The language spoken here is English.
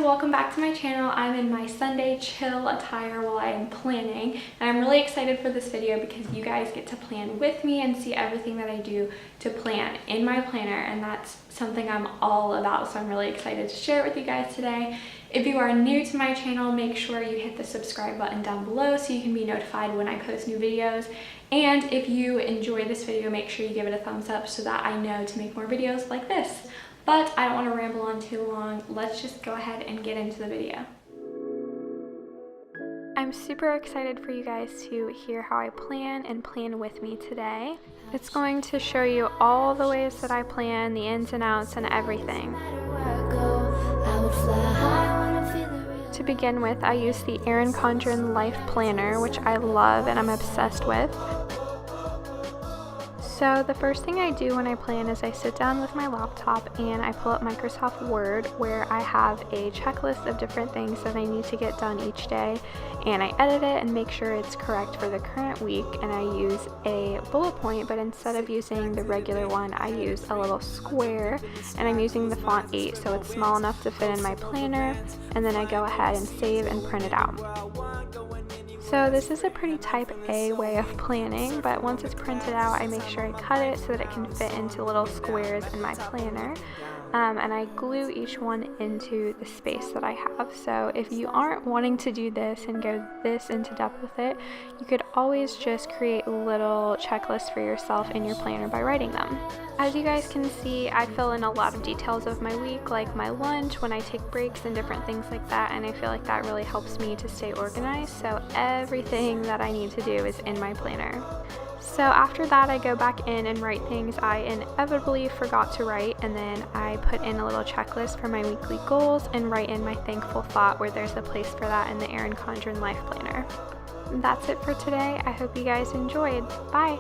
welcome back to my channel. I'm in my Sunday chill attire while I am planning, and I'm really excited for this video because you guys get to plan with me and see everything that I do to plan in my planner, and that's something I'm all about, so I'm really excited to share it with you guys today. If you are new to my channel, make sure you hit the subscribe button down below so you can be notified when I post new videos. And if you enjoy this video, make sure you give it a thumbs up so that I know to make more videos like this. But I don't want to ramble on too long. Let's just go ahead and get into the video. I'm super excited for you guys to hear how I plan and plan with me today. It's going to show you all the ways that I plan, the ins and outs and everything. To begin with, I use the Erin Condren Life Planner, which I love and I'm obsessed with. So the first thing I do when I plan is I sit down with my laptop and I pull up Microsoft Word, where I have a checklist of different things that I need to get done each day, and I edit it and make sure it's correct for the current week, and I use a bullet point, but instead of using the regular one, I use a little square, and I'm using the font 8 so it's small enough to fit in my planner, and then I go ahead and save and print it out. So this is a pretty type A way of planning, but once it's printed out, I make sure I cut it so that it can fit into little squares in my planner. And I glue each one into the space that I have. So if you aren't wanting to do this and go this into depth with it, you could always just create little checklists for yourself in your planner by writing them. As you guys can see, I fill in a lot of details of my week, like my lunch, when I take breaks and different things like that, and I feel like that really helps me to stay organized, so everything that I need to do is in my planner. So after that, I go back in and write things I inevitably forgot to write, and then I put in a little checklist for my weekly goals and write in my thankful thought, where there's a place for that in the Erin Condren Life Planner. That's it for today. I hope you guys enjoyed. Bye!